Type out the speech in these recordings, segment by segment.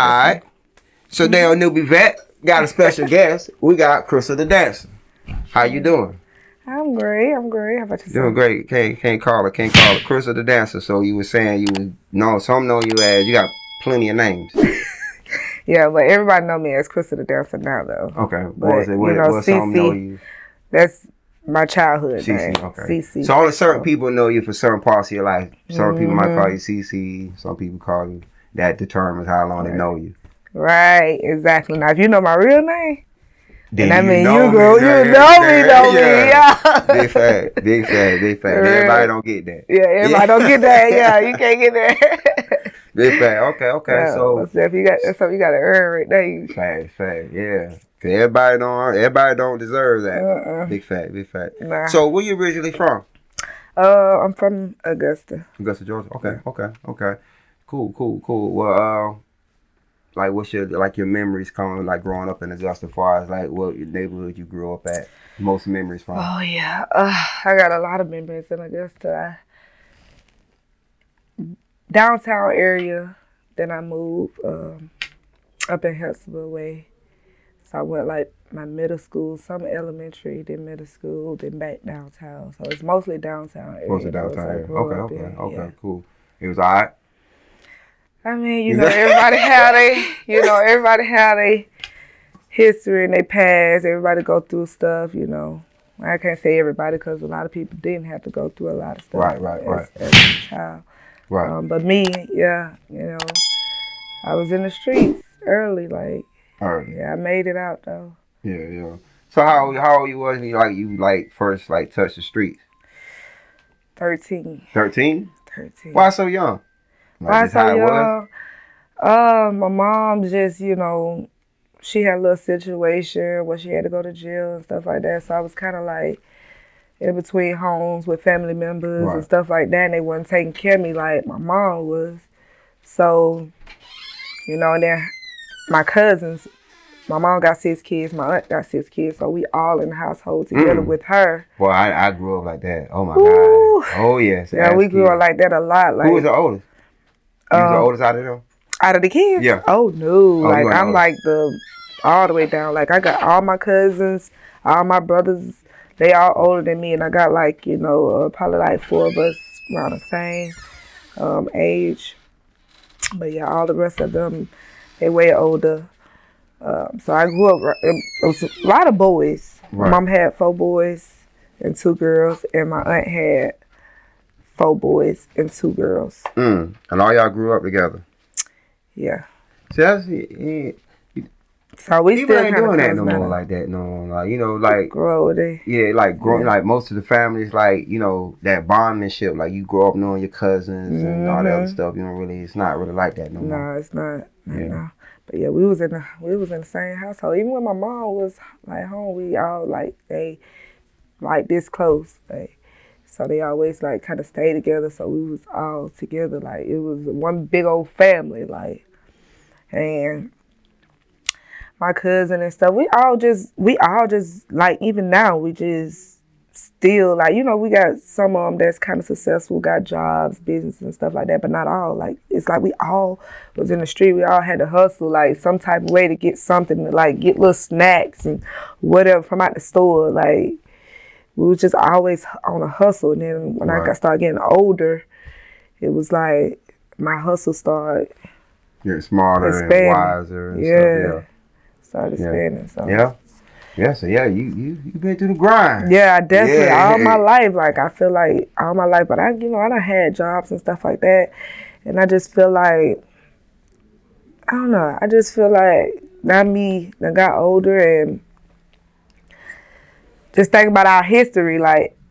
right. So today on NewbieVeT, got a special guest. We got Crystal the Dancer. How you doing? I'm great. How about yourself? Doing great. Can't call her. Crystal the Dancer. So you were saying some know you as, you got plenty of names. Yeah, but everybody know me as Crystal the Dancer now, though. Okay. But, What some know you? That's my childhood name. CC, okay. CC. So only certain people know you for certain parts of your life. Some people might call you CC. Some people call you. That determines how long they know you. Right, exactly. Now, if you know my real name, then I mean, know me. Yeah. Big fact. Everybody don't get that. Yeah, everybody don't get that. Yeah, you can't get that. Big fact. Okay. Yeah, so if that's something you got to earn right there. Fact. Yeah. Cause everybody don't deserve that. Big fact. Nah. So where you originally from? I'm from Augusta, Georgia. Okay. Cool. Well, like what's your memories coming like growing up in Augusta, as far as like what neighborhood you grew up at? Most memories from? Oh yeah, I got a lot of memories in Augusta. Downtown area. Then I moved up in Hudsonville way. So I went like my middle school, some elementary, then middle school, then back downtown. So it's mostly downtown area. Okay, cool. It was alright. I mean, everybody have they history and they past. Everybody go through stuff, I can't say everybody because a lot of people didn't have to go through a lot of stuff. Right. As a child. Right. But me, I was in the streets early, Yeah, I made it out though. Yeah. So how old you was when you first touched the streets? 13. 13? 13. Why so young? Why so young? My mom just, she had a little situation where she had to go to jail and stuff like that. So I was kind of like in between homes with family members and stuff like that. And they wasn't taking care of me like my mom was. So, and then my cousins, my mom got 6 kids, my aunt got 6 kids, so we all in the household together with her. Well, I grew up like that. Oh my God. Oh yes. Yeah, we grew up like that a lot. Who was the oldest? You was the oldest out of them? Out of the kids? Yeah. Oh no. I'm oldest. all the way down. I got all my cousins, all my brothers, they all older than me, and I got probably 4 of us around the same age. But yeah, all the rest of them, they way older. So I grew up, it was a lot of boys. Right. My mom had 4 boys and 2 girls, and my aunt had 4 boys and 2 girls. And all y'all grew up together? Yeah. See, that's... So we people still ain't doing that no more like that. Grow with it. Yeah, most of the families, that bondmanship, you grow up knowing your cousins and all that other stuff. It's not really like that no more. No, it's not. No. But yeah, we was in the same household. Even when my mom was home, we all they this close. So they always kind of stay together. So we was all together. It was one big old family. And my cousin and stuff, we all just even now we just still we got some of them that's kind of successful, got jobs, business and stuff like that, but not all. It's we all was in the street. We all had to hustle some type of way to get something, to get little snacks and whatever from out the store. We was just always on a hustle. And then when I started getting older, it was my hustle started getting smarter expanding. And wiser and stuff. Yeah. Started expanding. So. Yeah, so you been through the grind. Yeah, definitely. All my life, I feel all my life, but I done had jobs and stuff like that, and I just feel I don't know. I just feel now me, I got older and just think about our history,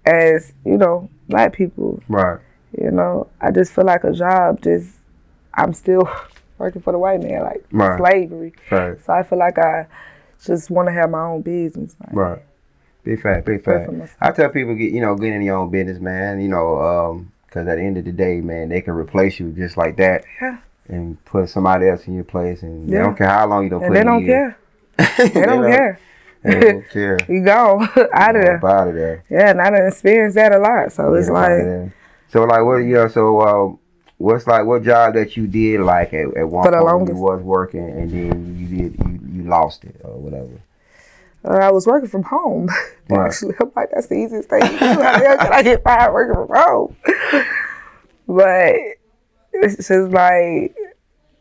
as Black people. Right. I just feel a job. I'm still working for the white man, slavery. Right. So I feel I just want to have my own business. Right. Big fact. I tell people, get in your own business, man, because at the end of the day, man, they can replace you just like that. Yeah. And put somebody else in your place, and they don't care how long you don't put in. They don't care. They don't care. They don't care. You go out of there. Out of there. Yeah, and I done experienced that a lot. So it's So what job that you did like at one For the point when longest. you was working and then you lost it or whatever? I was working from home. Right. Actually, I'm like, that's the easiest thing to do. How the hell can I get fired working from home? But it's just like,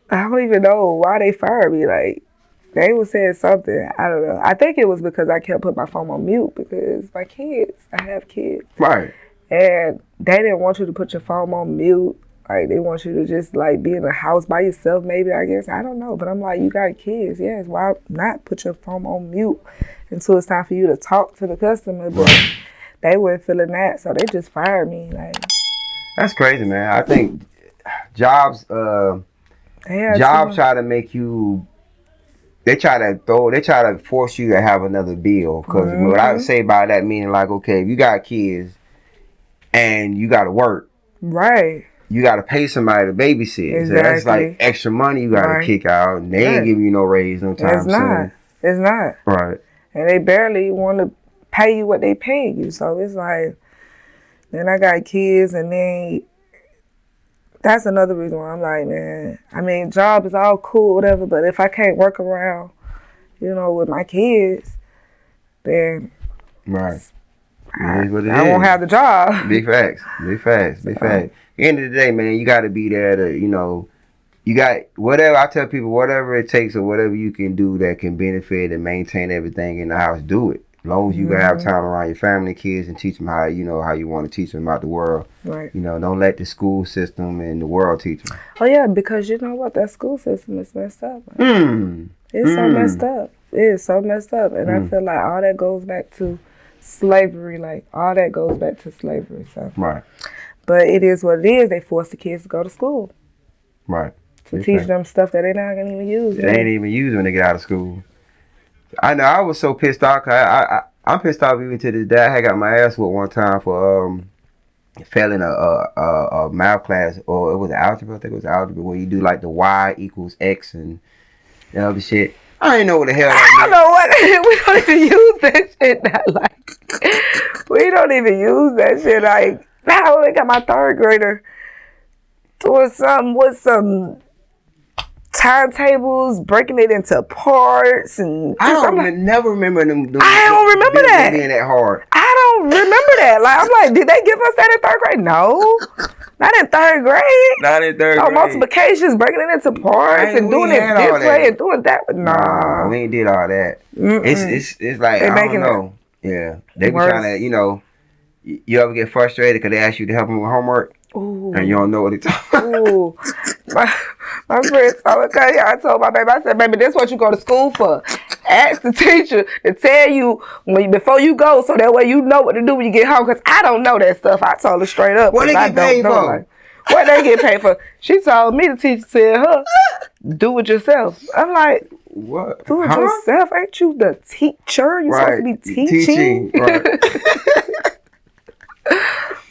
I don't even know why they fired me. Like, they was saying something. I don't know. I think it was because I kept putting my phone on mute because my kids, I have kids. Right. And they didn't want you to put your phone on mute. Like, they want you to just, like, be in the house by yourself, maybe, I guess. I don't know. But I'm like, you got kids. Yes, why not put your phone on mute until it's time for you to talk to the customer? But they weren't feeling that, so they just fired me. Like, that's crazy, man. I think jobs try to make you, they try to force you to have another bill. Because what I would say by that, meaning like, okay, if you got kids and you got to work. Right. You got to pay somebody to babysit. Exactly. So that's like extra money you got to kick out. And they ain't giving you no raise no time soon. It's not. Right. And they barely want to pay you what they pay you. So it's like, then I got kids and then that's another reason why I'm like, man, I mean, job is all cool, whatever, but if I can't work around, with my kids, then right. I won't have the job. Big facts. At the end of the day, man, you got to be there to, you got whatever. I tell people, whatever it takes or whatever you can do that can benefit and maintain everything in the house, do it. As long as you can have time around your family, kids, and teach them how you want to teach them about the world. Right. Don't let the school system and the world teach them. Oh yeah, because you know what, that school system is messed up. It's so messed up. It is so messed up, and I feel like all that goes back to slavery. Like all that goes back to slavery. So. Right. But it is what it is. They force the kids to go to school. Right. To teach them stuff that they're not going to even use. They ain't even use when they get out of school. I know. I was so pissed off. I'm pissed off even to this day. I had got my ass whooped one time for failing a math class, or it was algebra. I think it was algebra, where you do like the y equals x and the other shit. I didn't know what the hell that meant. I don't know what. We don't even use that shit. We don't even use that shit. Like, I only got my third grader doing something with some timetables, breaking it into parts, and I don't never remember them. I don't remember that being that hard. I don't remember that. Like, I'm like, did they give us that in third grade? No, not in third grade. Not in third grade. Multiplications, breaking it into parts, and doing it this way and doing that. Nah, we ain't did all that. It's like, I don't know. Yeah, they be trying to, you ever get frustrated because they ask you to help them with homework? Ooh. And you don't know what it's Ooh. My friend I told my baby, I said, baby, this is what you go to school for. Ask the teacher to tell you before you go, so that way you know what to do when you get home, because I don't know that stuff. I told her straight up. What they get paid for? Like, what they get paid for? She told me, the teacher said, do it yourself. I'm like, what? Do it yourself? Ain't you the teacher? You supposed to be teaching? Right.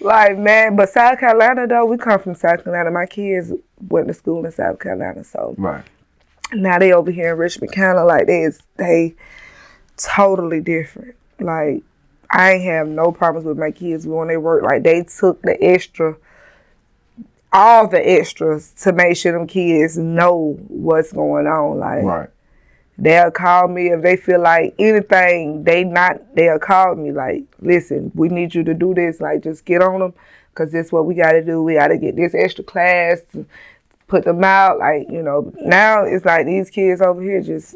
Like, man, but South Carolina, though, we come from South Carolina. My kids went to school in South Carolina, so now they over here in Richmond County. Like, they totally different. Like, I ain't have no problems with my kids when they work. Like, they took all the extras to make sure them kids know what's going on. Like, they'll call me if they feel like anything, they'll call me like, listen, we need you to do this. Like, just get on them, because this is what we got to do. We got to get this extra class to put them out. Like, now it's like these kids over here just,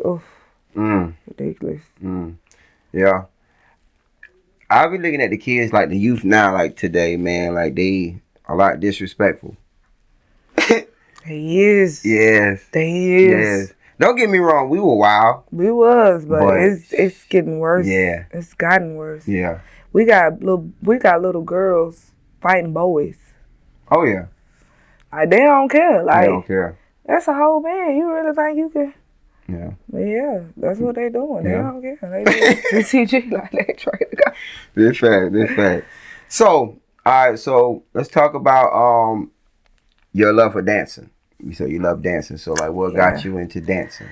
ridiculous. Yeah. I've been looking at the kids, like the youth now, like today, man, like they a lot disrespectful. He is. Yes. They is. Yes. Don't get me wrong, we were wild. We was, but it's getting worse. Yeah. It's gotten worse. Yeah. We got little girls fighting boys. Oh yeah. Like, they don't care. Like, they don't care. That's a whole man. You really think you can? Yeah. But yeah, that's what they doing. They don't care. They do CG like they trying to go. Big fact. So, all right, so let's talk about your love for dancing. You said you love dancing, so like what got you into dancing?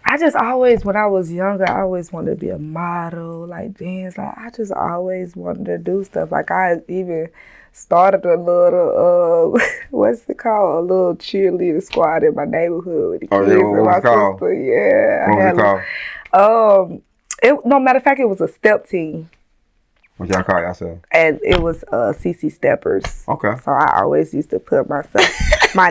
I I just always, when I was younger, I always wanted to be a model, like dance. Like I just always wanted to do stuff. Like I even started a little, what's it called? A little cheerleader squad in my neighborhood with the kids and my sister. Yeah. What was it called? No, matter of fact, it was a step team. What y'all call yourself? And it was CC Steppers. Okay. So I always used to put my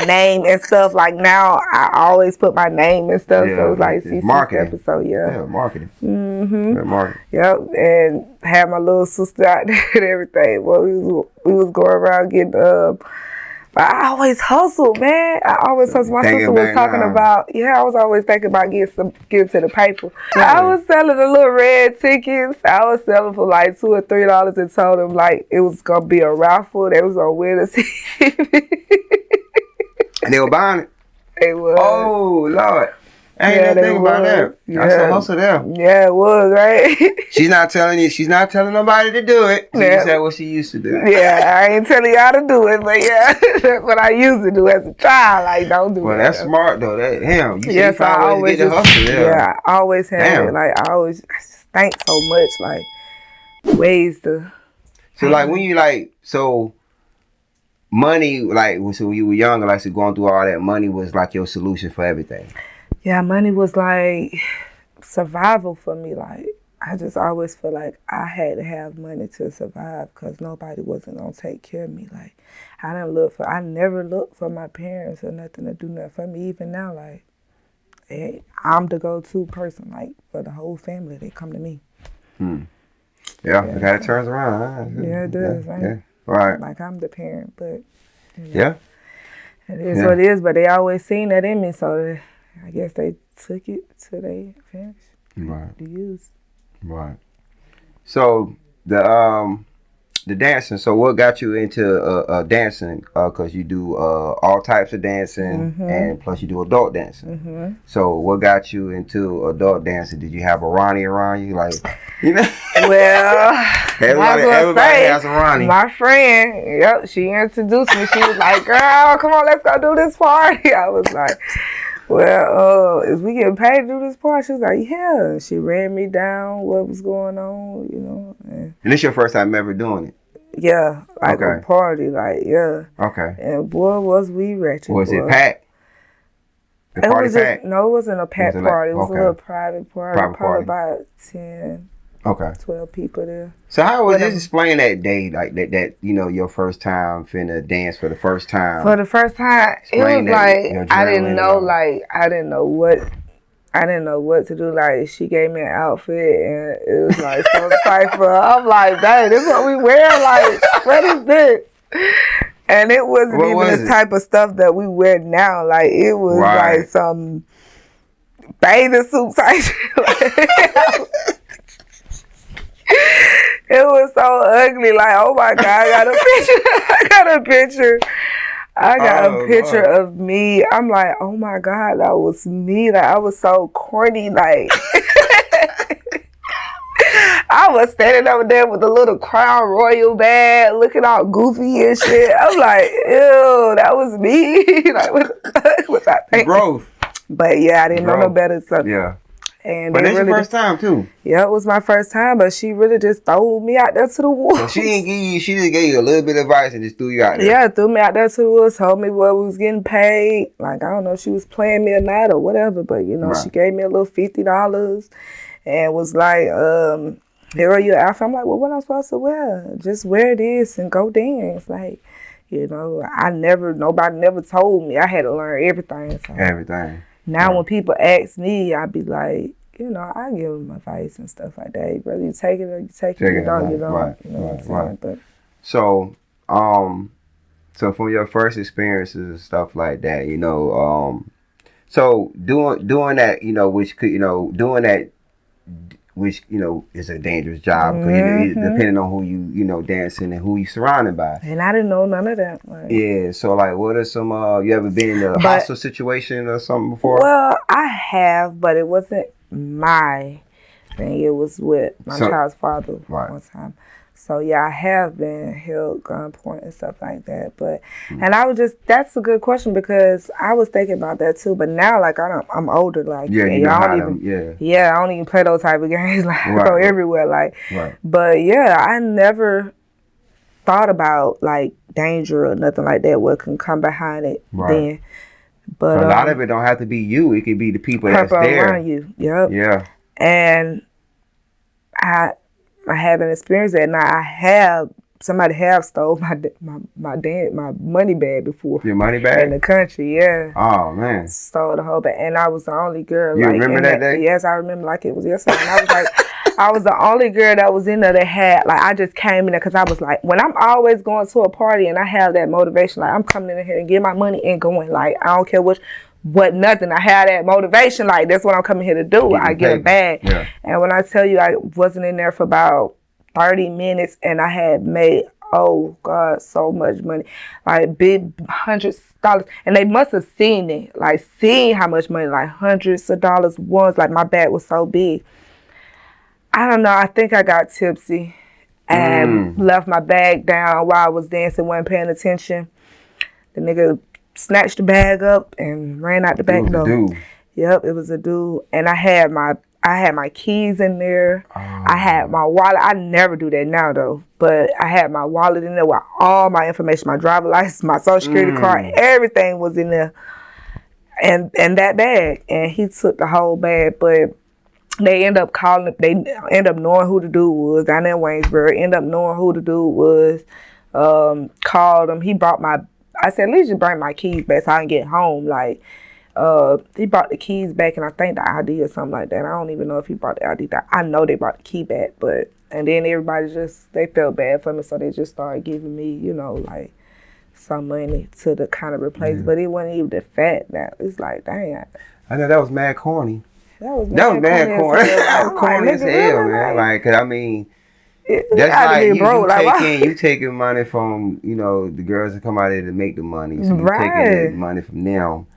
name and stuff. Like now, I always put my name and stuff. Yeah, so it's like CC marketing. Steppers. So Yeah, marketing. Mm-hmm. Yeah, marketing. Yep. And had my little sister out there and everything. Well, we was going around getting but I always hustled, man. I always hustled. My sister was talking about, I was always thinking about getting to the paper. I was selling the little red tickets. I was selling for like $2 or $3 and told them like it was going to be a raffle. They was going to win a TV. And they were buying it? They was. Oh, Lord. I ain't even think about that. That's a hustle there. Yeah, it was, right? She's not telling nobody to do it. She said what she used to do. Yeah, I ain't telling y'all to do it, but yeah, that's what I used to do as a child. Like, don't do it. Well, that's smart though. Damn, you yes, I always get the hustle there. Yeah, I always had it. Like, I just think so much, like, ways to. So, like, when you money, like, so when you were younger, like, so going through all that, money was like your solution for everything. Yeah, money was like survival for me. Like, I just always feel like I had to have money to survive because nobody wasn't going to take care of me. Like, I never looked for my parents or nothing to do nothing for me. Even now, like, I'm the go-to person, like, for the whole family. They come to me. Yeah, it kind of turns around, huh? Yeah, it does, right? Yeah, right. Like, I'm the parent, but, yeah. It is what it is, but they always seen that in me, so I guess they took it till they finished. Right. To use. Right. So the dancing. So what got you into dancing? Because you do all types of dancing, and plus you do adult dancing. So what got you into adult dancing? Did you have a Ronnie around you, like, you know? Well, everybody has a Ronnie. My friend, she introduced me. She was like, "Girl, come on, let's go do this party." I was like, well, is we getting paid to do this part? She was like, yeah. She ran me down what was going on, you know. And this your first time ever doing it? Yeah, like a party, like, yeah. Okay. And boy, was we wretched. Was it packed? The party packed? No, it wasn't a packed party. It was a little private party. Probably about 10, 12 people there. So how was this explain that day, like that you know, your first time finna dance for the first time? For the first time, it was like I didn't know what to do. Like, she gave me an outfit and it was like some type of, I'm like, dang, this is what we wear? Like, what is this? And it wasn't even the type of stuff that we wear now. Like, it was like some bathing suit type shit. It was so ugly. Like, oh my God, I got a picture of me. I'm like, oh my God, that was me. Like, I was so corny. Like, I was standing over there with a little Crown Royal bag, looking all goofy and shit. I'm like, ew, that was me. Like, what the fuck was I thinking? Growth. But yeah, I didn't know no better. So. Yeah. And but that's your first time too. Yeah, it was my first time, but she really just threw me out there to the woods. So she just gave you a little bit of advice and just threw you out there. Yeah, threw me out there to the woods, told me what we was getting paid. Like, I don't know if she was playing me or not or whatever, but you know, she gave me a little $50 and was like, here are your outfits. I'm like, well, what am I supposed to wear? Just wear this and go dance. Like, you know, nobody never told me. I had to learn everything. So. Everything. Now when people ask me, I be like, you know, I give them advice and stuff like that. Whether you take it or you take it, you don't. Right. You know what I'm saying? But so, so from your first experiences and stuff like that, you know, so doing that, you know, which could, you know, doing that, which, you know, is a dangerous job because depending on who you know, dancing and who you surrounded by. And I didn't know none of that. Like, yeah. So, like, what are some, you ever been in a hostile situation or something before? Well, I have, but it wasn't my thing. It was with my child's father one time. So yeah, I have been held gunpoint and stuff like that. But and I was just that's a good question because I was thinking about that too. But now like I'm older, like Yeah, you know I how don't them, even I don't even play those type of games. Like I go Right. everywhere. Like Right. but yeah, I never thought about like danger or nothing like that. What can come behind it then? But a lot of it don't have to be you. It could be the people that's there around you. Yep. Yeah. And I haven't experienced that. Now I have somebody have stole my money bag before. Your money bag in the country, yeah. Oh man, stole the whole bag, and I was the only girl. You like, remember that day? Yes, I remember like it was yesterday. And I was like, I was the only girl that was in there that had like I just came in there because I was like, when I'm always going to a party and I have that motivation, like I'm coming in here and get my money and going. Like I don't care what nothing. I had that motivation. Like that's what I'm coming here to do. I get a bag. Yeah. And when I tell you I wasn't in there for about 30 minutes and I had made, oh God, so much money. Like big $100s. And they must have seen it. Like seeing how much money, like $100s of dollars once. Like my bag was so big. I don't know. I think I got tipsy and left my bag down while I was dancing, wasn't paying attention. The nigga snatched the bag up and ran out the back door. It was a dude. Yep, it was a dude. And I had my keys in there. I had my wallet. I never do that now though. But I had my wallet in there with all my information, my driver's license, my social security card, everything was in there. And that bag. And he took the whole bag. But they end up knowing who the dude was down in Waynesboro. End up knowing who the dude was. Called him. He brought I said, at least you bring my keys back so I can get home. Like, he brought the keys back and I think the ID or something like that. I don't even know if he brought the ID back. I know they brought the key back, and then everybody they felt bad for me, so they just started giving me, like some money to kind of replace. But it wasn't even the fact that it's like, dang. I know that was mad corny. That was mad corny. That was corny as hell, man. Like, cause I mean, that's like you taking money from the girls that come out there to make the money. So you taking the money from them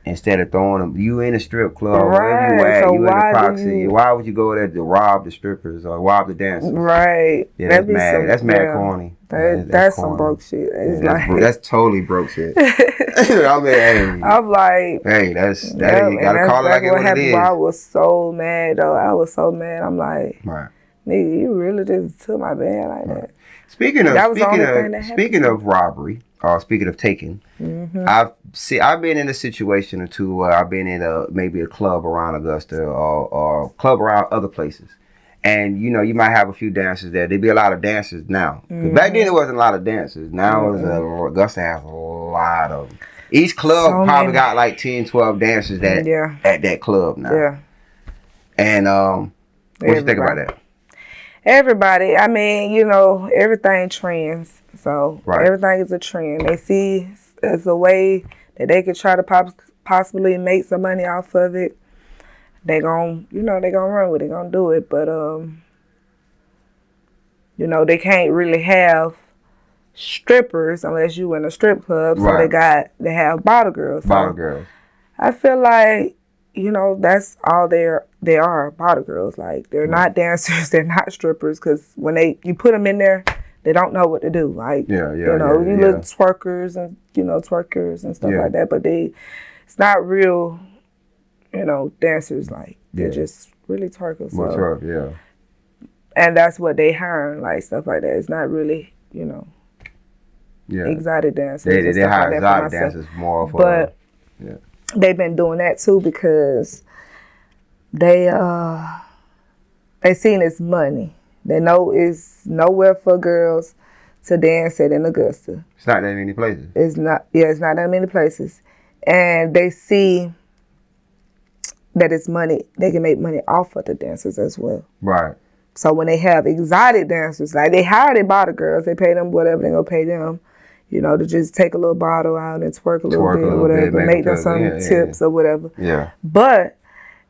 instead of throwing them. You in a strip club, wherever you at, so you in a proxy. Why would you go there to rob the strippers or rob the dancers? Right. Yeah, that's mad. That's mad corny. That's some broke shit. It's that's totally broke shit. I mean, I'm like, hey, you gotta call it like what it is. I was so mad though. I was so mad. I'm like, right. Nigga, you really just took my bag like that. Speaking of robbery, or speaking of taking, I've been in a situation or two where I've been in maybe a club around Augusta or club around other places. And, you might have a few dancers there. There'd be a lot of dancers now. Back then, there wasn't a lot of dancers. Now, Augusta has a lot of them. Each club probably got like 10, 12 dancers at that club now. Yeah. And what you think about that? Everybody, I mean, everything trends. So everything is a trend. They see as a way that they could try to possibly make some money off of it. They gon' run with it, gonna do it. But they can't really have strippers unless you in a strip club. So they have bottle girls. Bottle girls. I feel like that's all they are, bottle girls. Like, they're not dancers, they're not strippers, because when you put them in there, they don't know what to do. Like, you little twerkers and stuff like that, but it's not real, dancers. Like, they're just really twerkers. So. And that's what they hiring, like, stuff like that. It's not really, exotic dancers. They hire exotic dancers more for, they've been doing that too because they seen it's money. They know it's nowhere for girls to dance at in Augusta. It's not that many places. It's not that many places. And they see that it's money. They can make money off of the dancers as well. Right. So when they have exotic dancers, like they hire their bottle girls, they pay them whatever they're going to pay them. To just take a little bottle out and twerk a little bit or whatever, make them some tips or whatever. Yeah. But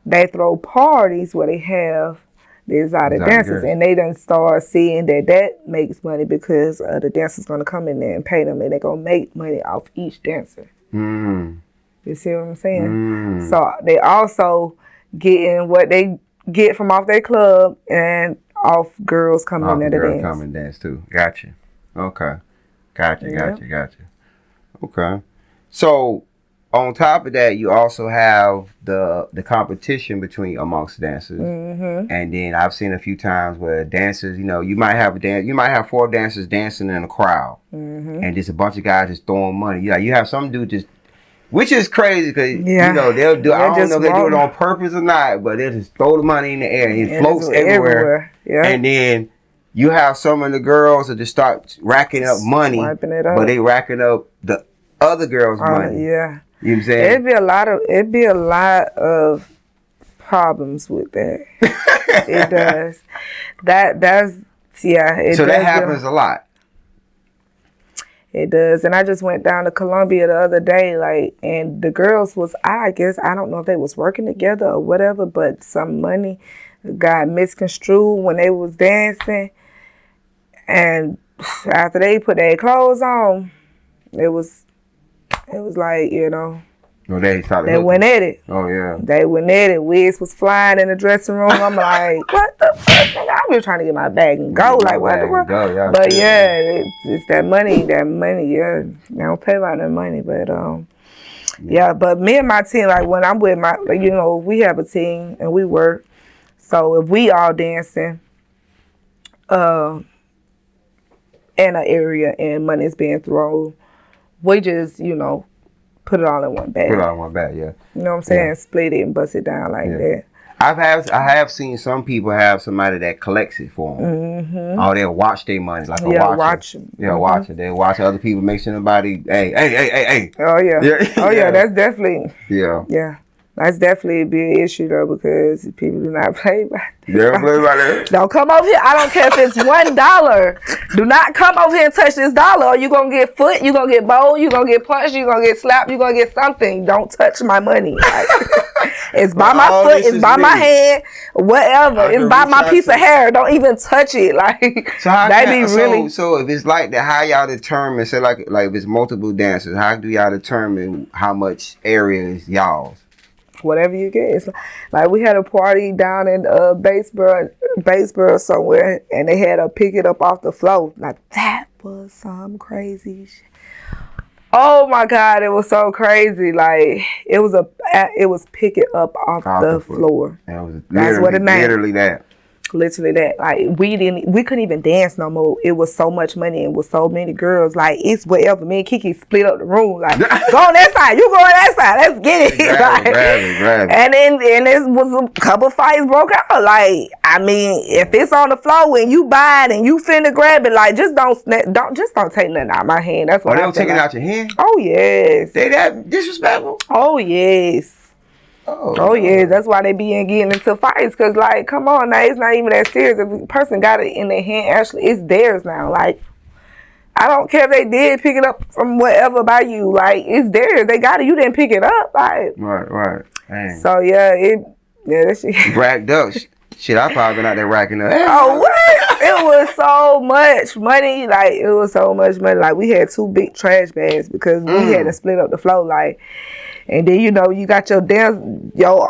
they throw parties where they have the exotic dancers, and they done start seeing that makes money because the dancers going to come in there and pay them, and they're going to make money off each dancer. You see what I'm saying? So they also getting what they get from off their club and off girls coming in there to girls dance. come and dance too. Gotcha. Okay. Gotcha. Okay. So on top of that, you also have the competition amongst dancers, and then I've seen a few times where dancers, you might have 4 dancers dancing in a crowd, and just a bunch of guys just throwing money. Yeah, you have some dude just, which is crazy because they'll do. I don't know if they do it on purpose or not, but they'll just throw the money in the air and it floats everywhere. Yeah. And then you have some of the girls that just start racking up money, but they racking up the other girls' money. Yeah. You know what I'm saying? It'd be a lot of problems with that. It does. So that happens a lot. It does. And I just went down to Columbia the other day, and the girls was, I don't know if they was working together or whatever, but some money got misconstrued when they was dancing. And after they put their clothes on, it was like, they went at it. Oh, yeah. They went at it. Wigs was flying in the dressing room. I'm like, what the fuck? Nigga, I'm just trying to get my bag and go. Like, what the world? But it's that money. Yeah. They don't pay about that money. But, but me and my team, like, when I'm with we have a team and we work. So if we all dancing in an area and money's being thrown, we just, put it all in one bag. Yeah. You know what I'm saying? Yeah. Split it and bust it down like that. I have seen some people have somebody that collects it for them. Oh, they'll watch their money like a watcher. Watch. Watch it. They watch other people, make sure nobody. Hey. Oh yeah. Oh yeah. That's definitely. Yeah. Yeah. That's definitely a big issue though, because people do not play by that. They don't play by that. Don't come over here. I don't care if it's $1. Do not come over here and touch this dollar, or you're gonna get foot, you're gonna get bowled, you're gonna get punched, you're gonna get slapped, you're gonna get something. Don't touch my money. Like, it's by my foot, it's by my hand, whatever. It's by my piece of hair. Don't even touch it. Like, so if it's like that, how y'all determine, say like if it's multiple dancers, how do y'all determine how much area is y'all's? Whatever you get. It's like we had a party down in Batesboro somewhere, and they had to pick it up off the floor. Like, that was some crazy shit. Oh my God, it was so crazy. Like, it was pick it up off the floor. That's what it meant. Literally that. Like, we couldn't even dance no more. It was so much money and with so many girls. Like, it's whatever. Me and Kiki split up the room. Like, go on that side, you go on that side. Let's get it. Grab it. And then it was a couple fights broke out. Like, I mean, if it's on the floor and you buy it and you finna grab it, like, just don't take nothing out of my hand. That's what they don't take it out your hand? Oh yes. They that disrespectful? Oh yes. Oh yeah, that's why they be getting into fights. Cause like, come on now, it's not even that serious. If a person got it in their hand, actually, it's theirs now. Like, I don't care if they did pick it up from whatever by you. Like, it's theirs. They got it. You didn't pick it up. Like, right. Dang. So that shit racked up. Shit, I probably been out there racking up. Oh what? It was so much money. Like, it was so much money. Like, we had 2 big trash bags because we had to split up the floor. Like. And then, you got your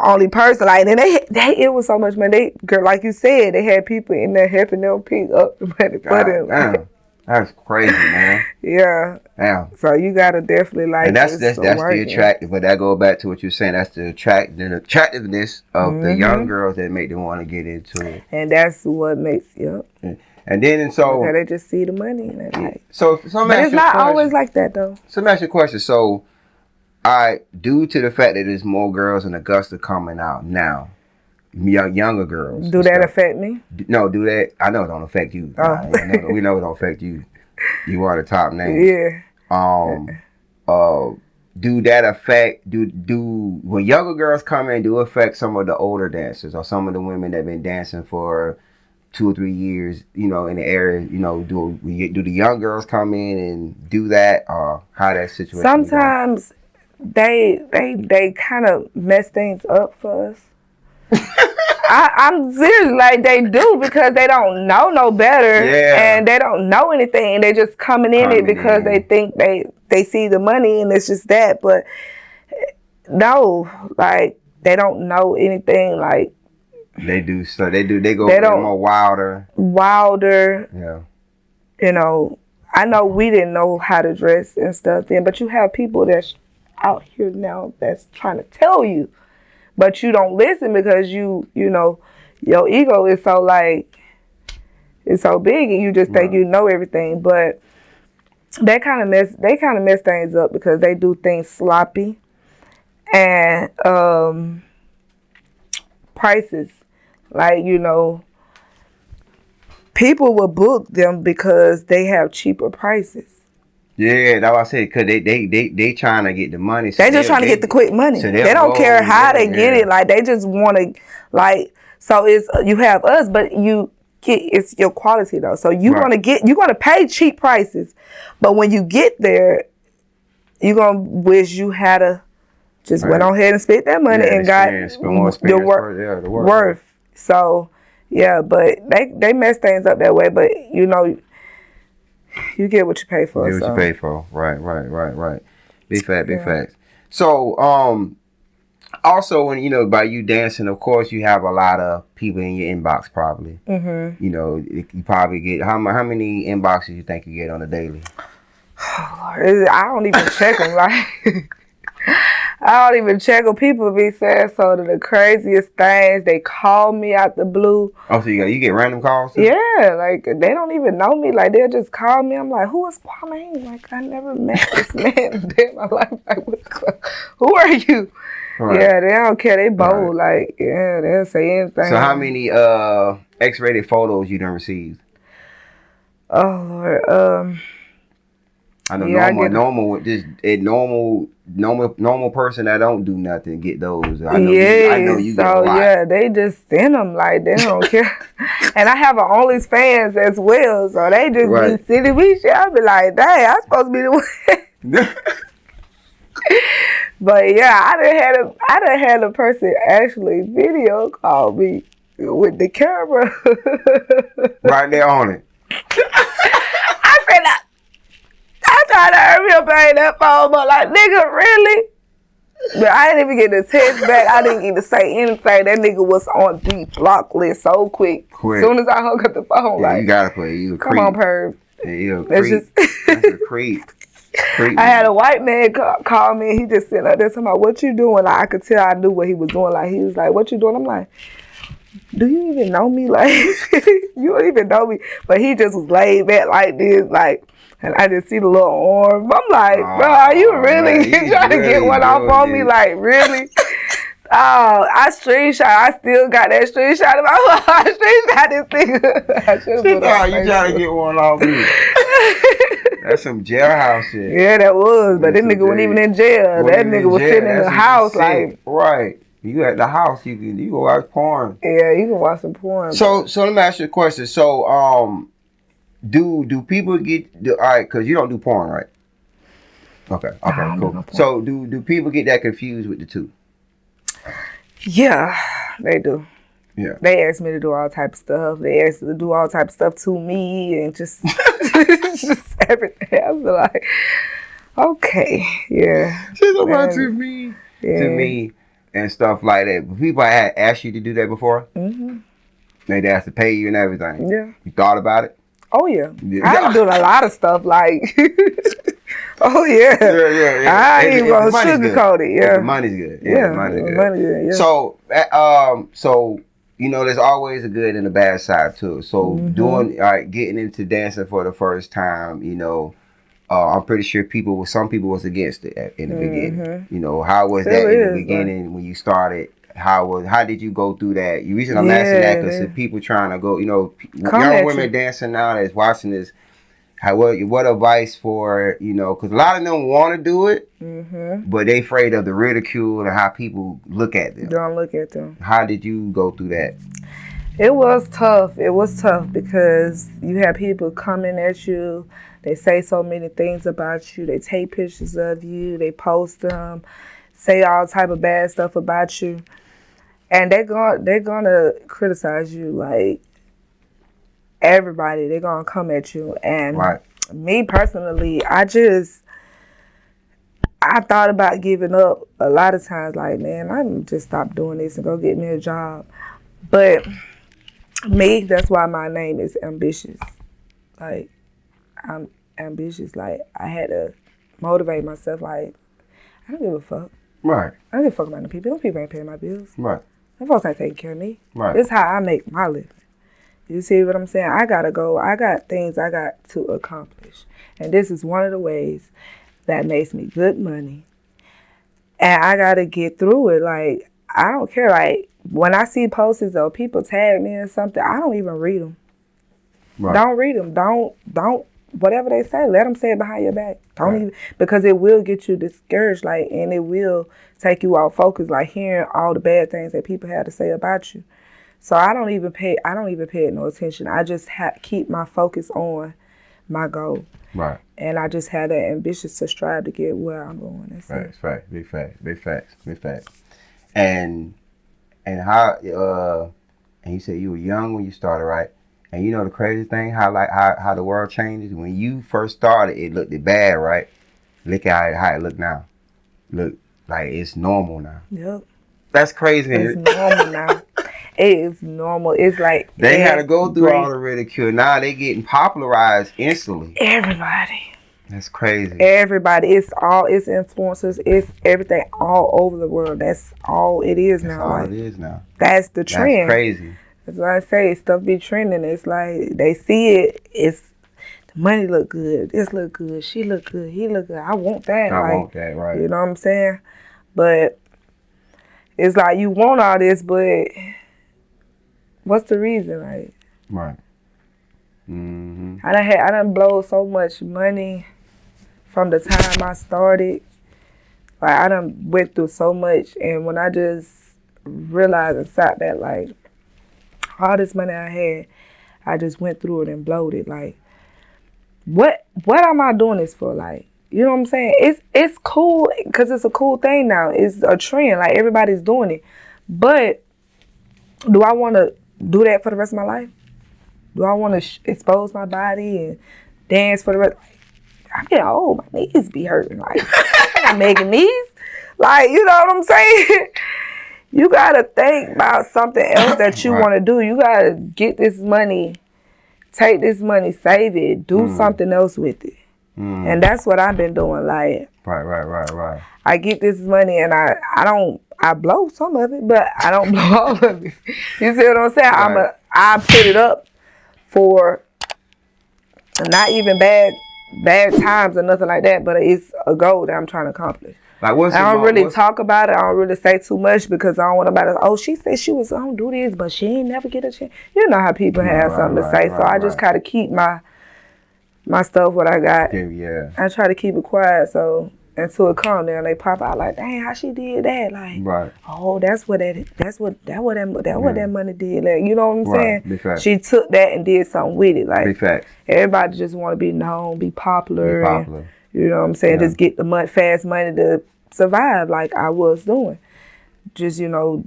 only person. Like, and it was so much money. Girl, like you said, they had people in there helping them pick up the money for them. Damn. That's crazy, man. Yeah. Damn. So you gotta definitely like. And that's the attractive. But that goes back to what you're saying. That's the attractiveness of the young girls that make them want to get into it. And that's what makes And then they just see the money and that. Like. So but it's not always like that though. So let me ask you a question. So. Due to the fact that there's more girls in Augusta coming out now, younger girls. Do that affect me? No, do that. I know it don't affect you. Oh. We know it don't affect you. You are the top name. Yeah. Do that affect? When younger girls come in, do it affect some of the older dancers or some of the women that have been dancing for 2 or 3 years? In the area. Do the young girls come in and do that, or how that situation? Sometimes. They kind of mess things up for us. I'm serious, like they do, because they don't know no better, and they don't know anything, and they just coming in because they think they see the money and it's just that. But no, like they don't know anything. Like They do. So they go more wilder. Yeah. You know, I know we didn't know how to dress and stuff then, but you have people that's out here now that's trying to tell you, but you don't listen because you know, your ego is so like, it's so big and you just think you know everything. But they kind of mess things up because they do things sloppy and prices, like, you know, people will book them because they have cheaper prices. Yeah, that's what I said. Cause they trying to get the money. So they just trying to get the quick money. So they don't care how they get it. Like they just want to, like. So it's you have us, but it's your quality though. So you're gonna pay cheap prices, but when you get there, you're gonna wish you had just went on ahead and spent that money and got your worth. So. Yeah, but they mess things up that way. But you know, you get what you pay for. You get what you pay for. Right. Big facts. So also when you know by you dancing, of course you have a lot of people in your inbox probably. Mm-hmm. You know, you probably get how many inboxes you think you get on a daily? I don't even check them. Like. I don't even check when people be saying so the craziest things. They call me out the blue. Oh, so you get random calls too? Yeah, like they don't even know me. Like they'll just call me. I'm like, who is Kwame? Like I never met this man in my life. Like, who are you? Right. Yeah, they don't care. They bold. Right. Like yeah, they'll say anything. So how many X-rated photos you done received? Oh Lord, I know normal person that don't do nothing get those. I know you get a lot. Yeah, they just send them like they don't care. And I have an OnlyFans as well, so they just be sending me shit. I be like, dang, I'm supposed to be the one. But yeah, I done had a person actually video call me with the camera. Right there on it. I said that. I tried to hurry up paying that phone, but like, nigga, really? But I didn't even get the text back. I didn't even say anything. That nigga was on the block list so quick. As soon as I hung up the phone, like, you gotta play. You a creep. Come on, perv. Yeah, you a creep. That's a creep. I had a white man call me. He just sitting up there talking about what you doing. Like I could tell I knew what he was doing. Like he was like, "What you doing?" I'm like, "Do you even know me? Like you don't even know me." But he just was laid back like this, like. And I just see the little arm. I'm like, bro, are you really trying to get one off on me? Like, really? I screenshot. I still got that screenshot of my phone. I screenshot this nigga. I should have put it you trying to get one off me? That's some jailhouse shit. Yeah, that was. But that nigga wasn't even in jail. That nigga was sitting in the house. Like, right. You at the house, you can watch porn. Yeah, you can watch some porn. So let me ask you a question. So, do people get all right? Because you don't do porn, right? Okay, cool. So do people get that confused with the two? Yeah, they do. Yeah, they ask me to do all type of stuff. They ask to do all type of stuff to me and just just everything. I feel like, okay, yeah. She's about to me and stuff like that. People had asked you to do that before. Mm-hmm. They have to pay you and everything. Yeah, you thought about it? Oh yeah, I'm doing a lot of stuff like. Oh yeah. I ain't gonna sugarcoat it. Yeah, the money's good. Yeah, the money's good. Yeah. So you know, there's always a good and a bad side too. So getting into dancing for the first time, you know, I'm pretty sure some people was against it in the beginning. You know, how was that in the beginning when you started? How did you go through that? The reason I'm asking that because people trying to go, you know, young women dancing now that's watching this. What advice for, you know, because a lot of them want to do it, but they afraid of the ridicule and how people look at them. Don't look at them. How did you go through that? It was tough. It was tough because you have people coming at you. They say so many things about you. They take pictures of you. They post them, say all type of bad stuff about you. And they're gonna criticize you like everybody. They're gonna come at you. And me personally, I thought about giving up a lot of times. Like, man, I can just stop doing this and go get me a job. But me, that's why my name is ambitious. Like, I'm ambitious. Like, I had to motivate myself. Like, I don't give a fuck. Right. I don't give a fuck about the people. Them people ain't paying my bills. Right. Them folks ain't taking care of me. Right. This is how I make my living. You see what I'm saying? I gotta go. I got things I got to accomplish. And this is one of the ways that makes me good money. And I gotta get through it. Like, I don't care. Like, when I see posts or people tag me in something, I don't even read them. Right. Don't read them. Don't, whatever they say, let them say it behind your back. Don't even, because it will get you discouraged, like, and it will take you off focus, like hearing all the bad things that people have to say about you. So I don't even pay it no attention. I just keep my focus on my goal. Right. And I just had that ambitious to strive to get where I'm going. That's facts, big facts. And how and you said you were young when you started, right? And you know the crazy thing, how the world changes. When you first started, it looked bad, right? Look at how it look now. Look like it's normal now. Yep. That's crazy. It's normal now. It is normal. It's like they had to go through all the ridicule. Now they getting popularized instantly. Everybody. That's crazy. Everybody. It's influencers. It's everything all over the world. That's all it is now. That's all it is now. That's the trend. That's crazy. That's what I say. Stuff be trending. It's like they see it. It's the money look good. This look good. She look good. He look good. I want that. I want that. Right. You know what I'm saying? But it's like you want all this, but what's the reason? Like, right. Mm-hmm. I done blow so much money from the time I started. Like, I done went through so much, and when I just realized and sat back, like, all this money I had, I just went through it and blowed it. Like, what am I doing this for? Like, you know what I'm saying? It's cool because it's a cool thing now. It's a trend. Like, everybody's doing it. But do I want to do that for the rest of my life? Do I want to expose my body and dance for the rest? I'm getting old. My knees be hurting. Like, I'm making knees. Like, you know what I'm saying? You got to think about something else that you want to do. You got to get this money, take this money, save it, do something else with it. And that's what I've been doing. Like, right. I get this money and I blow some of it, but I don't blow all of it. You see what I'm saying? Right. I put it up for not even bad times or nothing like that, but it's a goal that I'm trying to accomplish. Like, I don't really talk about it. I don't really say too much because I don't want nobody to, she said she was going to do this, but she ain't never get a chance. You know how people have something to say. So I just kind of keep my stuff, what I got. Yeah. I try to keep it quiet. So until it comes there and they pop out like, dang, how she did that? Like, oh, that's what that money did. Like, you know what I'm saying? Big fact. She took that and did something with it. Like, big fact. Everybody just want to be known, be popular. And, you know what I'm saying? Yeah. Just get the fast money to survive like I was doing. Just, to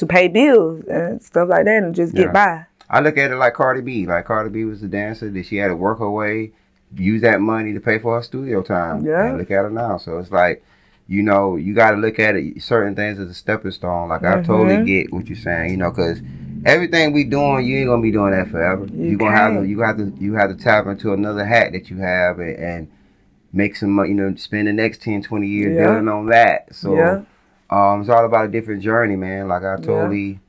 pay bills and stuff like that and just get by. I look at it like Cardi B. Like, Cardi B was a dancer that she had to work her way, use that money to pay for her studio time. Yeah. And look at her now. So it's like, you got to look at it, certain things as a stepping stone. Like, I totally get what you're saying, because everything we doing, you ain't going to be doing that forever. You have to tap into another hat that you have and make some money, spend the next 10, 20 years building on that. So it's all about a different journey, man. Like, I totally,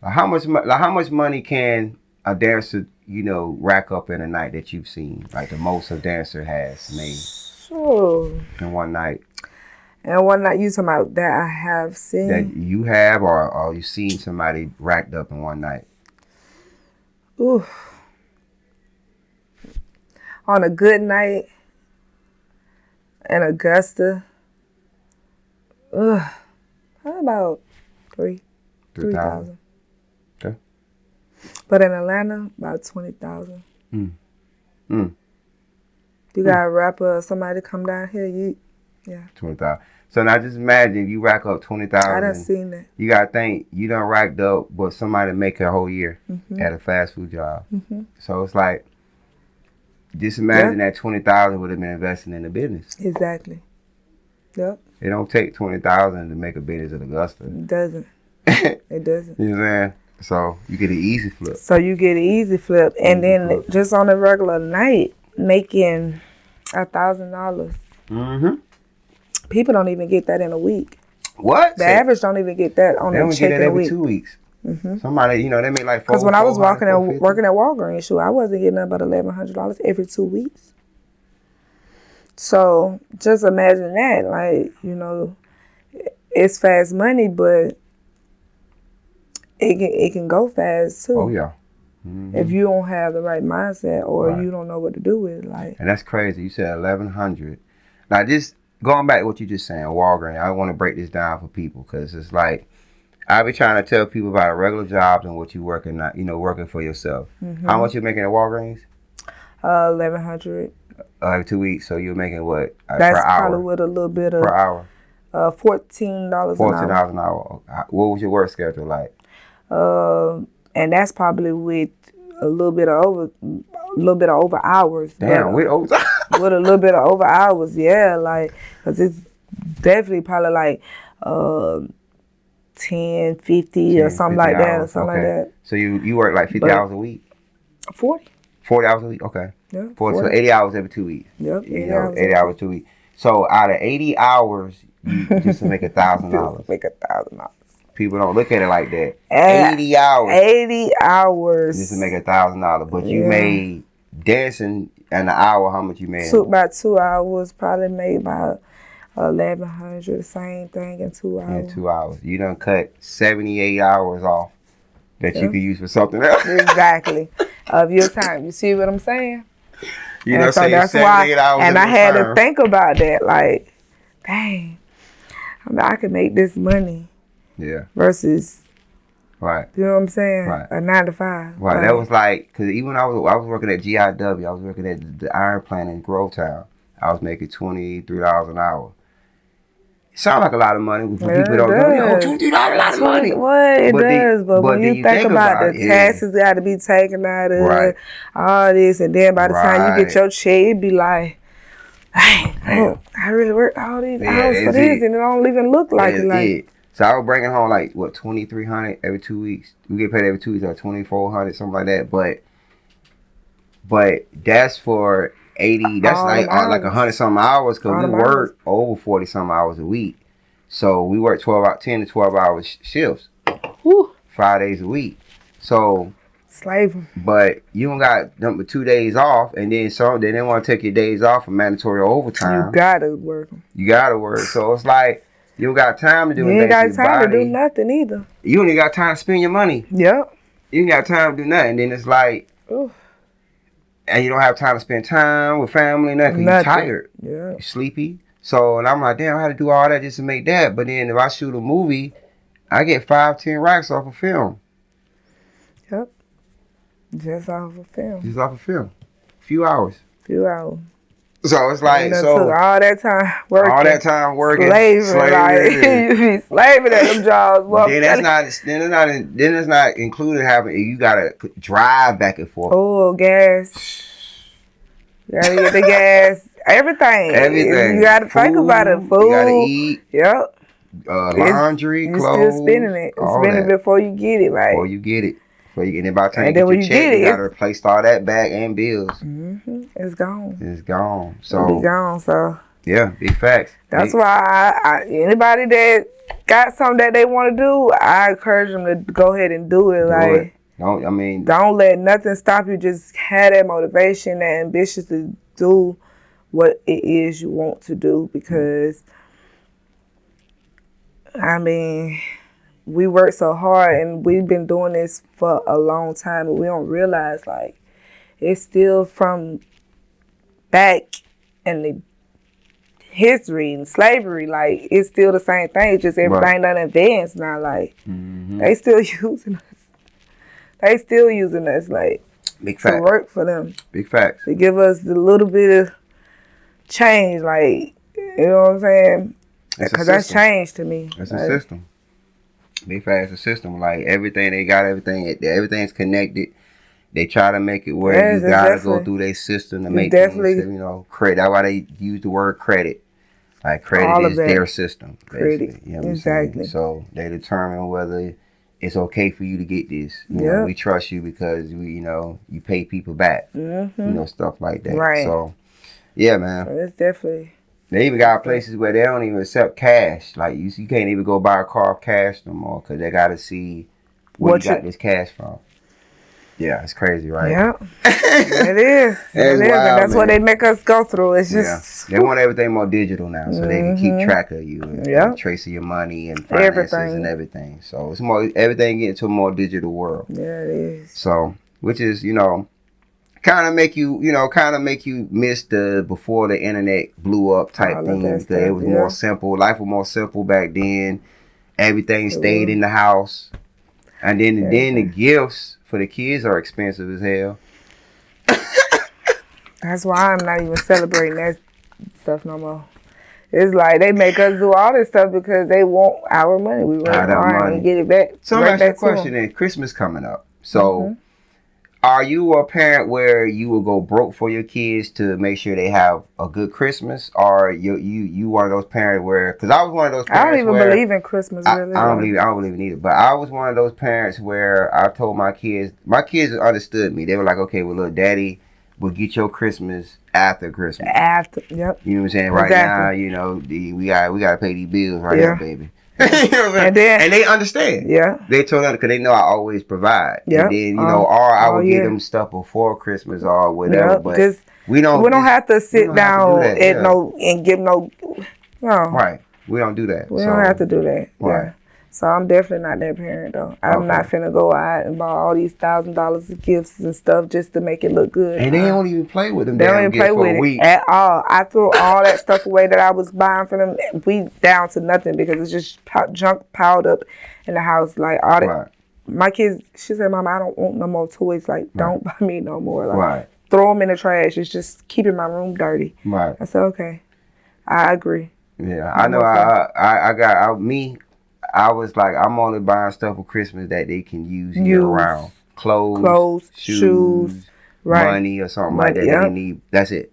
how much money can a dancer, rack up in a night that you've seen? Like, the most a dancer has made in one night. And one night, you talking about that I have seen? That you have or you've seen somebody racked up in one night? Ooh. On a good night in Augusta, about 3,000. Okay. But in Atlanta, about 20,000. You got a rapper or somebody come down here, 20,000. So now just imagine you rack up 20,000. I done seen that. You got to think, you done racked up what somebody make a whole year at a fast food job. So it's like, just imagine that 20,000 would have been invested in the business. Exactly. Yep. It don't take 20,000 to make a business at Augusta. It doesn't. It doesn't. You know what I'm saying? So you get an easy flip. So you get an easy flip, and then flip. just on a regular night, making $1,000. Mm-hmm. People don't even get that in a week. What? The average don't even get that on a check in a week. 2 weeks. Mm-hmm. Somebody, they make like because when I was working at Walgreens, I wasn't getting nothing but $1,100 every 2 weeks. So just imagine that, like, it's fast money, but it can go fast too. Oh yeah. Mm-hmm. If you don't have the right mindset or you don't know what to do with it, like. And that's crazy. You said 1,100. Now just going back to what you just saying, Walgreens. I want to break this down for people because it's like I be trying to tell people about a regular jobs and what you working, working for yourself. Mm-hmm. How much you making at Walgreens? 1,100. Every 2 weeks. So you're making what? That's per hour? Probably with a little bit of per hour. $14 an hour. $14 an hour. What was your work schedule like? And that's probably with a little bit of over hours. Damn, with overtime. With a little bit of over hours, yeah, like, cause it's definitely probably like 10, 50 or something like that, or something like that. So you work like 50 hours a week? 40. 40 hours a week, okay. Yeah. 40. So 80 hours every 2 weeks. Yep. 80 hours 2 weeks. So out of 80 hours, you just to make $1,000. Make $1,000. People don't look at it like that. 80 hours. 80 hours. Just to make $1,000. But you made dancing an hour, how much you made? About 2 hours, probably made about 1,100, the same thing in 2 hours. In 2 hours. You done cut 78 hours off that you could use for something else. Exactly. Of your time. You see what I'm saying? You know, so that's why, and I had to think about that, like, dang, I could make this money. Yeah. Versus, right. You know what I'm saying? Right. A 9 to 5. Right. That was like, because even when I was working at GIW, I was working at the iron plant in Grovetown. I was making $23 an hour. It sounds like a lot of money. When people don't know, $23 a lot of money. Well, it does, but when you think about the taxes got to be taken out of all this, and then by the time you get your check, it be like, hey, I really worked all these hours for this, and it don't even look like it. Like, so I was bringing home like what, $2,300 every 2 weeks. We get paid every 2 weeks, like $2,400, something like that. But that's for 80. That's like 100 something hours because we work over 40 some hours a week. So we work 10 to 12 hour shifts, 5 days a week. So slave. But you don't got number 2 days off, and then they want to take your days off for mandatory overtime. You gotta work. So it's like you don't got time to do anything. You ain't got time to do nothing either. You don't even got time to spend your money. Yep. You ain't got time to do nothing. Then it's like, and you don't have time to spend time with family, nothing. You're tired. Yeah. You're sleepy. So, and I'm like, damn, I had to do all that just to make that. But then if I shoot a movie, I get 5-10 racks off a film. Yep. Just off a film. Few hours. So it's like, took all that time working. Slavery. Like, you be slaving at them jobs. Well, then it's not included having, you gotta drive back and forth. Oh, gas. You gotta get the gas. Everything. You gotta think about it. Food. You gotta eat. Yep. Laundry, clothes. You're still spending it. Spending it before you get it. Like, before you get it. And by the time you get your check, you gotta replace all that back and bills. Mm-hmm. It's gone. So it'll be gone. So yeah, big facts. That's why anybody that got something that they want to do, I encourage them to go ahead and do it. Don't let nothing stop you. Just have that motivation, that ambition to do what it is you want to do, because we work so hard and we've been doing this for a long time, and we don't realize, like, it's still from back in the history and slavery. Like, it's still the same thing. It's just everything done advanced now. Like, they still using us. Like, big facts. To work for them. Big facts. To give us the little bit of change. Like, you know what I'm saying? Because that's change to me. It's a system. Big facts. It's a system. Like, everything, they got everything's connected. They try to make it where you gotta go through their system to make things, credit. That's why they use the word credit. Like, credit is their system, basically. Credit. You know what I'm saying? So they determine whether it's okay for you to get this. You know, we trust you because you pay people back. Stuff like that. Right. So, yeah, man. It's definitely. They even got places where they don't even accept cash. Like you can't even go buy a car cash no more because they got to see where you got this cash from. Yeah, it's crazy, right? Yeah, it is. It is, and that's what they make us go through. It's just they want everything more digital now, so they can keep track of you and tracing your money and finances and everything. So it's more everything getting to a more digital world. Yeah, it is. So, which is kind of make you miss the before the internet blew up type thing because it was more simple. Life was more simple back then. Everything stayed in the house, and then the gifts for the kids are expensive as hell. That's why I'm not even celebrating that stuff no more. It's like they make us do all this stuff because they want our money. We work hard and get it back. So let me ask you a question then. Christmas coming up. So are you a parent where you will go broke for your kids to make sure they have a good Christmas? Or you one of those parents where, because I was one of those parents I don't even believe in Christmas really. I don't believe it either. But I was one of those parents where I told my kids understood me. They were like, okay, well look, daddy will get your Christmas after Christmas. You know what I'm saying? Right now, we gotta pay these bills right now, baby. And they understand. They told us because they know I always provide. And then or I will get them stuff before Christmas or whatever. But we don't have to sit down and give no. Right. We don't do that. We don't have to do that. Right. Yeah. So I'm definitely not that parent though. I'm not finna go out and buy all these $1,000 of gifts and stuff just to make it look good. And they don't even play with them. They don't even play with it at all. I threw all that stuff away that I was buying for them. We down to nothing because it's just junk piled up in the house. Like all that. My kids, she said, "Mama, I don't want no more toys. Like don't buy me no more. Like throw them in the trash. It's just keeping my room dirty." Right. I said, "Okay, I agree." Yeah, I know. I was like, I'm only buying stuff for Christmas that they can use year round. Clothes, shoes, money or something like that they need. That's it.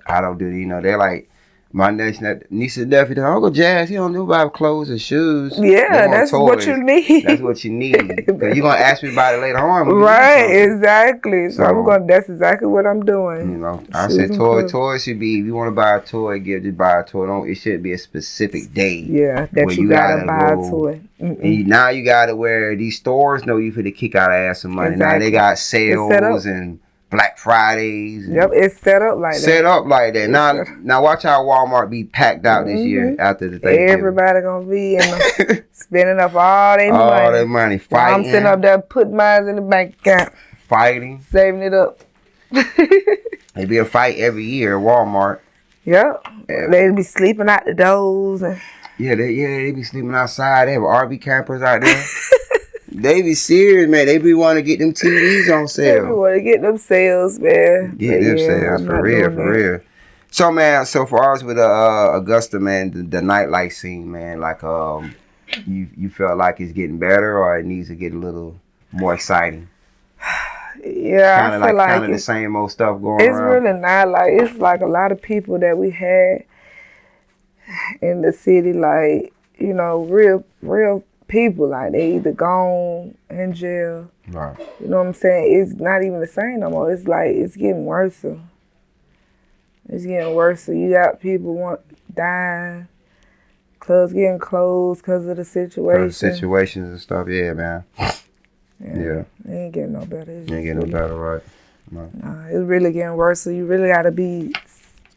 I don't do, they're like, my niece and nephew, Uncle Jazz, he don't know about clothes or shoes. Yeah, that's what you need. That's what you need. Because you're going to ask me about it later on. Right, exactly. So that's exactly what I'm doing. I said toys should be, if you want to buy a toy, just buy a toy. It shouldn't be a specific day. Yeah, that you gotta buy a toy. And now you got to where these stores know you for the kick out of ass some money. Now they got sales and Black Fridays. It's set up like that. Now watch how Walmart be packed out this year after the Thanksgiving. Everybody gonna be spending up all their money. All their money. Fighting. I'm sitting up there putting mine in the bank account. Fighting. Saving it up. They be a fight every year at Walmart. They be sleeping out the doors. They be sleeping outside. They have RV campers out there. They be serious, man. They be wanting to get them TVs on sale. They want to get them sales, man. Get them sales, for real. So, man, for us with Augusta, man, the nightlife scene, man, like, you felt like it's getting better or it needs to get a little more exciting? Yeah, I feel like kind of the same old stuff going it's around. It's really not. Like, it's like a lot of people that we had in the city, like, real people, like they either gone in jail. Right. You know what I'm saying? It's not even the same no more. It's like it's getting worse. It's getting worse. You got people dying, clubs getting closed because of the situation. Situations and stuff, man. Yeah. It ain't getting no better. It ain't getting no better, right? No. Nah, it's really getting worse. So you really gotta be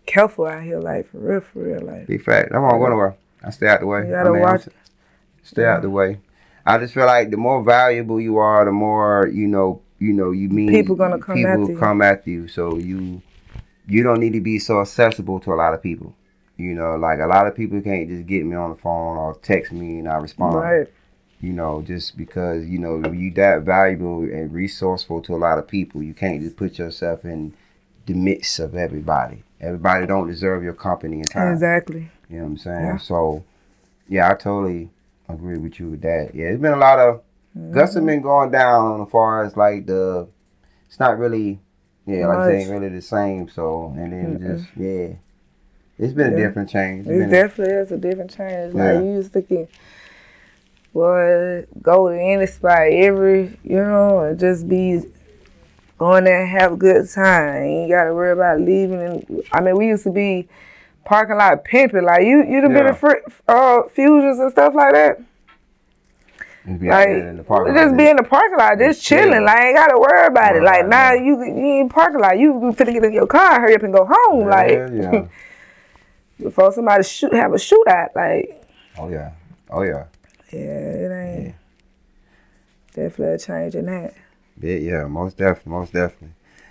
careful out here, like for real, like. Big fact. I'm not going nowhere. I stay out the way. You gotta watch. Stay out the way. I just feel like the more valuable you are, the more you mean people gonna come after you. So you don't need to be so accessible to a lot of people. Like a lot of people can't just get me on the phone or text me and I respond. Right. Just because you that valuable and resourceful to a lot of people, you can't just put yourself in the midst of everybody. Everybody don't deserve your company and time. Exactly. You know what I'm saying? Yeah. So I totally agree with you with that. Yeah, it's been a lot of Augusta been going down as far as like it's not really like it ain't really the same. So and then it's been a different change. It definitely is a different change. Like you used to Boy, go to any spot, and just be going there and have a good time. You ain't gotta worry about leaving. We used to be parking lot pimping. Like you done been in fusions and stuff like that. Like in the parking just lot, be in the parking lot, just chilling. Like ain't gotta worry about it. Like now you ain't parking lot. You finna get in your car, hurry up and go home. Before somebody have a shootout. Like oh yeah. It ain't definitely a change in that. Yeah, most definitely.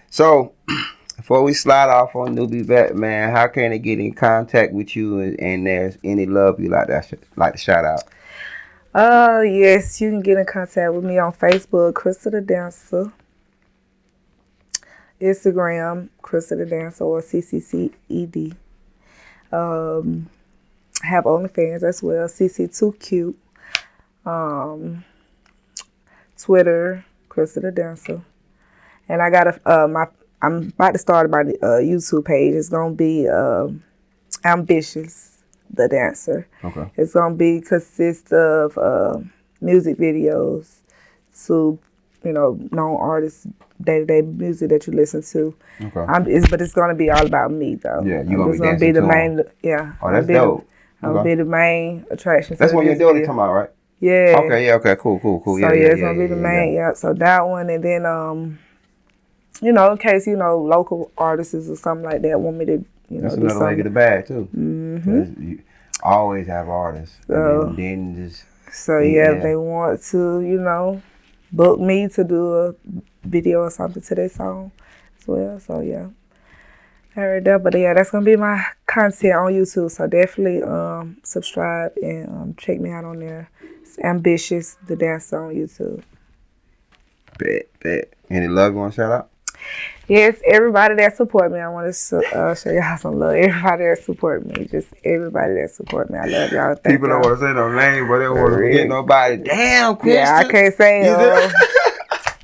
So, before we slide off on NewbieVeT, man, how can they get in contact with you and there's any love you like to shout out? Yes, you can get in contact with me on Facebook, Crystal the Dancer. Instagram, Crystal the Dancer or CCCED. Have OnlyFans as well, CC2Cute. Twitter, Crystal the Dancer. And I got I'm about to start my YouTube page. It's gonna be Ambitious the Dancer. Okay. It's gonna consist of music videos to known artists, day-to-day music that you listen to. Okay. But it's gonna be all about me though. Yeah, you're gonna be the main. Yeah. Oh, that's dope. I'll be the main attraction. That's what you're doing talking about, right? Yeah. Okay. Yeah. Okay. Cool. So it's gonna be the main. Yeah. So that one, and then in case local artists or something like that want me to that's do another something. way to get the bag too. Mm-hmm. You always have artists. So, and then just. So if they want to book me to do a video or something to their song as well. So yeah. I heard that, but yeah, that's gonna be my content on YouTube. So definitely subscribe and check me out on there. It's Ambitious the Dancer on YouTube. Bet. Any love you want to shout out? Yes, everybody that support me. I want to show y'all some love. Everybody that support me, just everybody that support me. I love y'all. Thank People y'all. don't want to say no name, but they don't want to forget nobody. Damn, Christian. Yeah, I can't say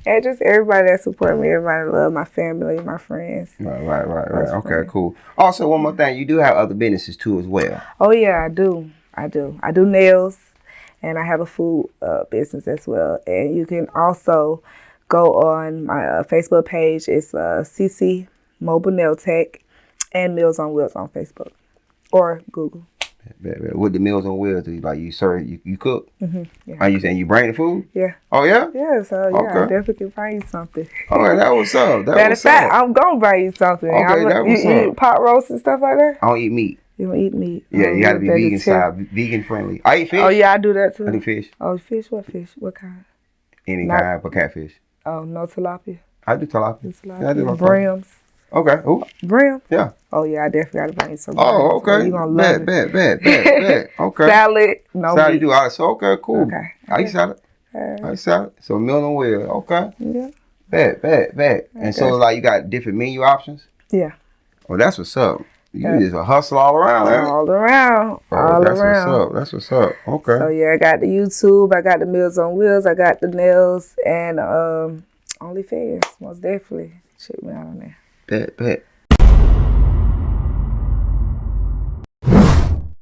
and just everybody that support me. Everybody love my family, my friends. Right. Okay, cool. Also, one more thing. You do have other businesses too as well. Oh yeah, I do. I do nails, and I have a food business as well. And you can also go on my Facebook page. It's CC Mobile Nail Tech and Meals on Wheels on Facebook or Google. With the Meals on Wheels, like you serve, you cook. Mm-hmm. Yeah. Are you saying you bring the food? Yeah. Oh yeah. Yeah. So yeah, okay. I definitely can bring you something. All right, that was up. Matter of fact, I'm gonna bring you something. Okay, that was you eat pot roast and stuff like that? I don't eat meat. You don't eat meat? Yeah, you gotta be vegan side, vegan friendly. I eat fish. Oh yeah, I do that too. I do fish. Oh, fish? What fish? What kind? Any kind, but catfish. Oh, no tilapia? I do tilapia. Yeah, I do brims. Okay. Ooh. Brim? Yeah. Oh yeah, I definitely gotta bring some. Oh, okay. So you gonna love bet. Okay. Salad. No salad meat. you do all so okay, cool. Okay. I eat salad. I eat salad. So Meal on Wheels. Okay. Yeah. Bet. And so like you got different menu options? Yeah. Oh, that's what's up. You just a hustle all around, all around. That's what's up. Okay. So yeah, I got the YouTube, I got the Meals on Wheels, I got the nails, and OnlyFans. Most definitely. Check me out on there. Bet.